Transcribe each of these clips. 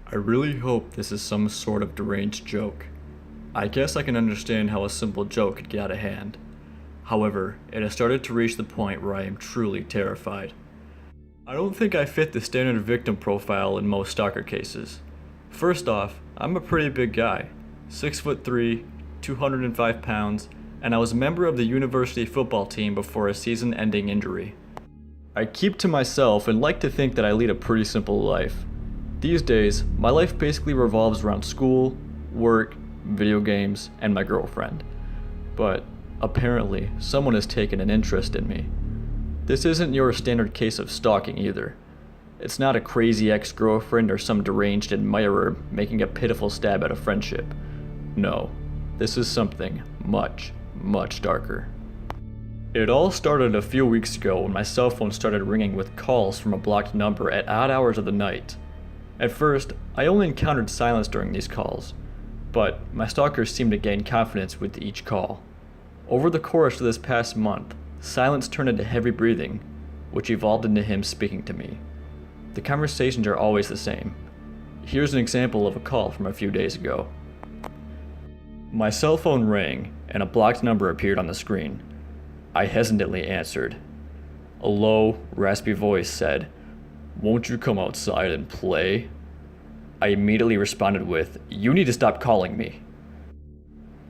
I really hope this is some sort of deranged joke. I guess I can understand how a simple joke could get out of hand. However, it has started to reach the point where I am truly terrified. I don't think I fit the standard victim profile in most stalker cases. First off, I'm a pretty big guy, 6'3", 205 pounds, and I was a member of the university football team before a season-ending injury. I keep to myself and like to think that I lead a pretty simple life. These days, my life basically revolves around school, work, video games, and my girlfriend. But apparently, someone has taken an interest in me. This isn't your standard case of stalking either. It's not a crazy ex-girlfriend or some deranged admirer making a pitiful stab at a friendship. No, this is something much, much darker. It all started a few weeks ago when my cell phone started ringing with calls from a blocked number at odd hours of the night. At first, I only encountered silence during these calls, but my stalkers seemed to gain confidence with each call. Over the course of this past month, silence turned into heavy breathing, which evolved into him speaking to me. The conversations are always the same. Here's an example of a call from a few days ago. My cell phone rang, and a blocked number appeared on the screen. I hesitantly answered. A low, raspy voice said, "Won't you come outside and play?" I immediately responded with, "You need to stop calling me."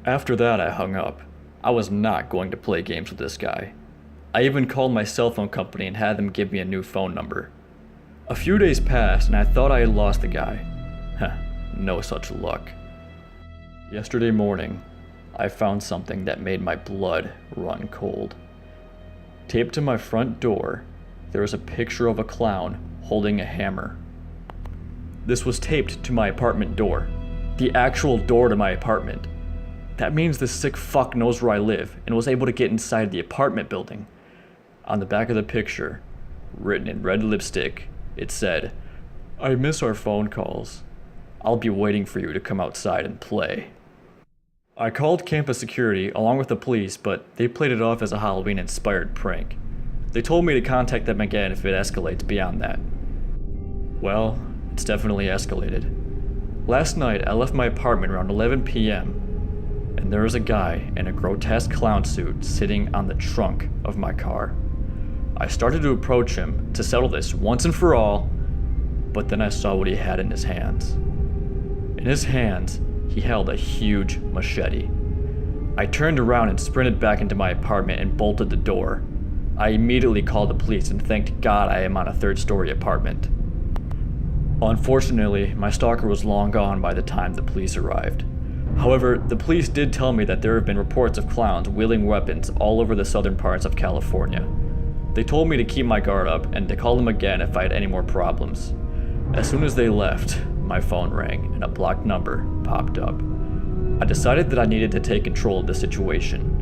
After that, I hung up. I was not going to play games with this guy. I even called my cell phone company and had them give me a new phone number. A few days passed and I thought I had lost the guy. No such luck. Yesterday morning, I found something that made my blood run cold. Taped to my front door, there was a picture of a clown holding a hammer. This was taped to my apartment door, the actual door to my apartment. That means this sick fuck knows where I live and was able to get inside the apartment building. On the back of the picture, written in red lipstick, it said, "I miss our phone calls. I'll be waiting for you to come outside and play." I called campus security along with the police, but they played it off as a Halloween-inspired prank. They told me to contact them again if it escalates beyond that. Well, it's definitely escalated. Last night, I left my apartment around 11 p.m., and there was a guy in a grotesque clown suit sitting on the trunk of my car. I started to approach him to settle this once and for all, but then I saw what he had in his hands. In his hands, he held a huge machete. I turned around and sprinted back into my apartment and bolted the door. I immediately called the police and thanked God I am on a third-story apartment. Unfortunately, my stalker was long gone by the time the police arrived. However, the police did tell me that there have been reports of clowns wielding weapons all over the southern parts of California. They told me to keep my guard up and to call them again if I had any more problems. As soon as they left, my phone rang and a blocked number popped up. I decided that I needed to take control of the situation.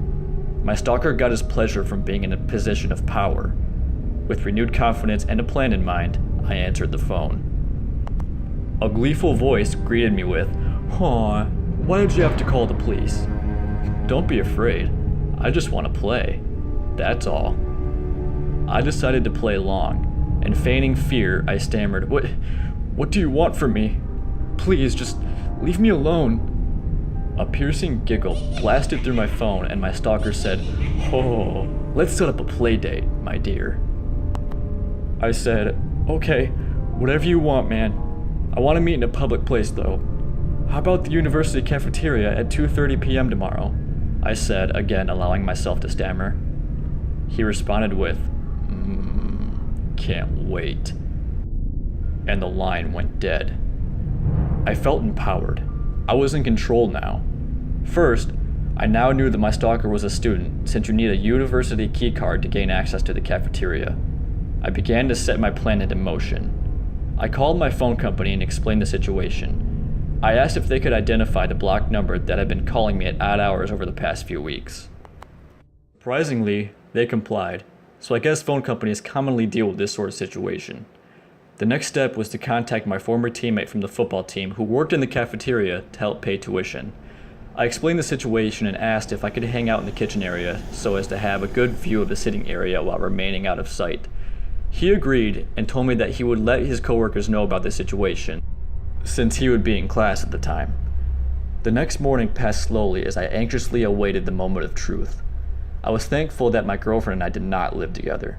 My stalker got his pleasure from being in a position of power. With renewed confidence and a plan in mind, I answered the phone. A gleeful voice greeted me with, "Aw, why did you have to call the police?" "Don't be afraid. I just want to play. That's all." I decided to play along, and feigning fear, I stammered, What do you want from me? Please, just leave me alone." A piercing giggle blasted through my phone, and my stalker said, "Oh, let's set up a play date, my dear." I said, "Okay, whatever you want, man. I want to meet in a public place, though. How about the university cafeteria at 2:30 p.m. tomorrow?" I said, again allowing myself to stammer. He responded with, "Can't wait." And the line went dead. I felt empowered. I was in control now. First, I now knew that my stalker was a student, since you need a university keycard to gain access to the cafeteria. I began to set my plan into motion. I called my phone company and explained the situation. I asked if they could identify the blocked number that had been calling me at odd hours over the past few weeks. Surprisingly, they complied, so I guess phone companies commonly deal with this sort of situation. The next step was to contact my former teammate from the football team who worked in the cafeteria to help pay tuition. I explained the situation and asked if I could hang out in the kitchen area so as to have a good view of the sitting area while remaining out of sight. He agreed and told me that he would let his coworkers know about the situation. since he would be in class at the time. The next morning passed slowly as I anxiously awaited the moment of truth. I was thankful that my girlfriend and I did not live together.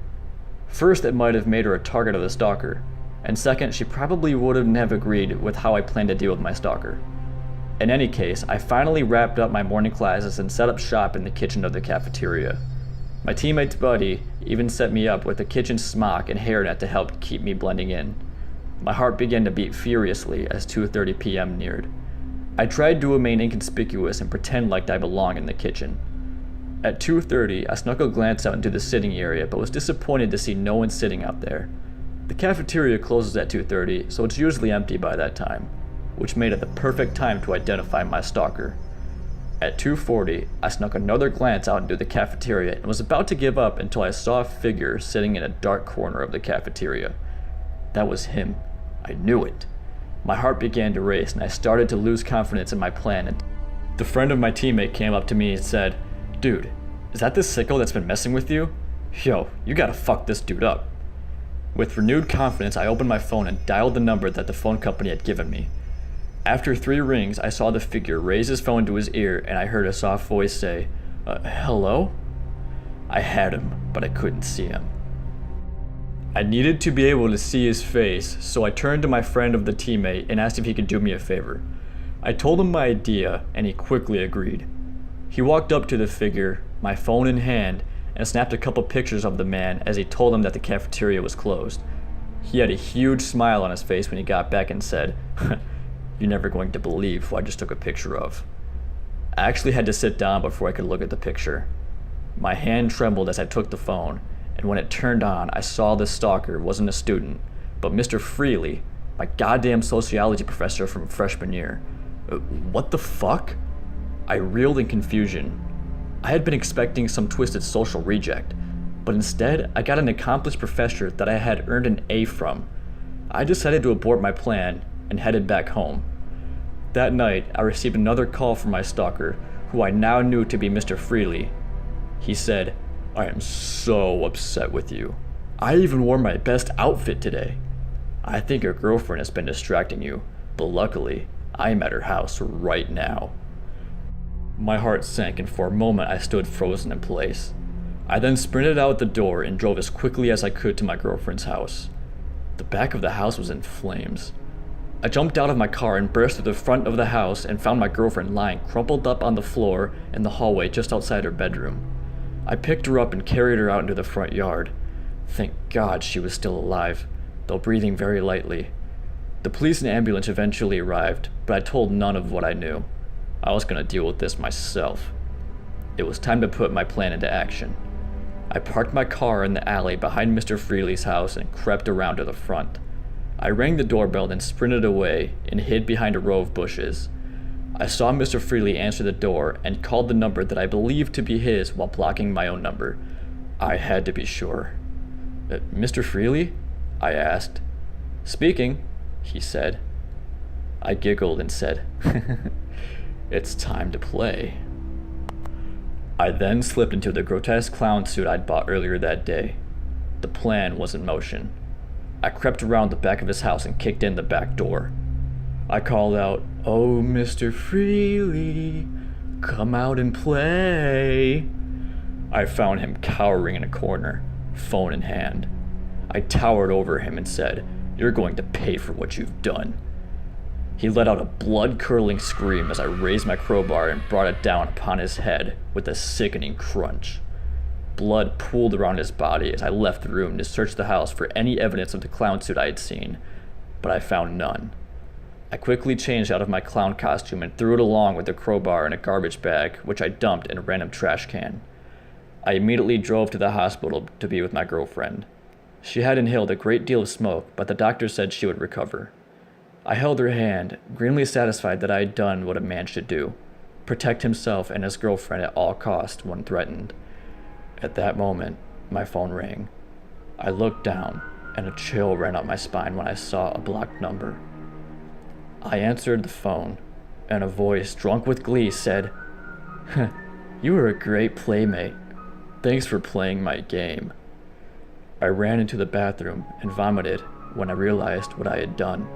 First, it might have made her a target of the stalker, and second, she probably wouldn't have agreed with how I planned to deal with my stalker. In any case, I finally wrapped up my morning classes and set up shop in the kitchen of the cafeteria. My teammate's buddy even set me up with a kitchen smock and hairnet to help keep me blending in. My heart began to beat furiously as 2:30 p.m. neared. I tried to remain inconspicuous and pretend like I belonged in the kitchen. At 2:30, I snuck a glance out into the sitting area but was disappointed to see no one sitting out there. The cafeteria closes at 2:30, so it's usually empty by that time, which made it the perfect time to identify my stalker. At 2:40, I snuck another glance out into the cafeteria and was about to give up until I saw a figure sitting in a dark corner of the cafeteria. That was him. I knew it. My heart began to race and I started to lose confidence in my plan. The friend of my teammate came up to me and said, "Dude, is that the sicko that's been messing with you? Yo, you gotta fuck this dude up." With renewed confidence, I opened my phone and dialed the number that the phone company had given me. After 3 rings, I saw the figure raise his phone to his ear and I heard a soft voice say, "Hello?" I had him, but I couldn't see him. I needed to be able to see his face, so I turned to my friend of the teammate and asked if he could do me a favor. I told him my idea, and he quickly agreed. He walked up to the figure, my phone in hand, and snapped a couple pictures of the man as he told him that the cafeteria was closed. He had a huge smile on his face when he got back and said, "You're never going to believe who I just took a picture of." I actually had to sit down before I could look at the picture. My hand trembled as I took the phone, and when it turned on, I saw the stalker wasn't a student, but Mr. Freely, my goddamn sociology professor from freshman year. What the fuck? I reeled in confusion. I had been expecting some twisted social reject, but instead I got an accomplished professor that I had earned an A from. I decided to abort my plan and headed back home. That night, I received another call from my stalker, who I now knew to be Mr. Freely. He said, "I am so upset with you. I even wore my best outfit today. I think your girlfriend has been distracting you, but luckily, I am at her house right now." My heart sank and for a moment I stood frozen in place. I then sprinted out the door and drove as quickly as I could to my girlfriend's house. The back of the house was in flames. I jumped out of my car and burst through the front of the house and found my girlfriend lying crumpled up on the floor in the hallway just outside her bedroom. I picked her up and carried her out into the front yard. Thank God she was still alive, though breathing very lightly. The police and ambulance eventually arrived, but I told none of what I knew. I was going to deal with this myself. It was time to put my plan into action. I parked my car in the alley behind Mr. Freely's house and crept around to the front. I rang the doorbell and sprinted away and hid behind a row of bushes. I saw Mr. Freely answer the door and called the number that I believed to be his while blocking my own number. I had to be sure. "Mr. Freely?" I asked. "Speaking," he said. I giggled and said, "It's time to play." I then slipped into the grotesque clown suit I'd bought earlier that day. The plan was in motion. I crept around the back of his house and kicked in the back door. I called out, "Oh, Mr. Freely, come out and play." I found him cowering in a corner, phone in hand. I towered over him and said, "You're going to pay for what you've done." He let out a blood-curdling scream as I raised my crowbar and brought it down upon his head with a sickening crunch. Blood pooled around his body as I left the room to search the house for any evidence of the clown suit I had seen, but I found none. I quickly changed out of my clown costume and threw it along with the crowbar in a garbage bag, which I dumped in a random trash can. I immediately drove to the hospital to be with my girlfriend. She had inhaled a great deal of smoke, but the doctor said she would recover. I held her hand, grimly satisfied that I had done what a man should do, protect himself and his girlfriend at all costs when threatened. At that moment, my phone rang. I looked down, and a chill ran up my spine when I saw a blocked number. I answered the phone, and a voice drunk with glee said, "You were a great playmate. Thanks for playing my game." I ran into the bathroom and vomited when I realized what I had done.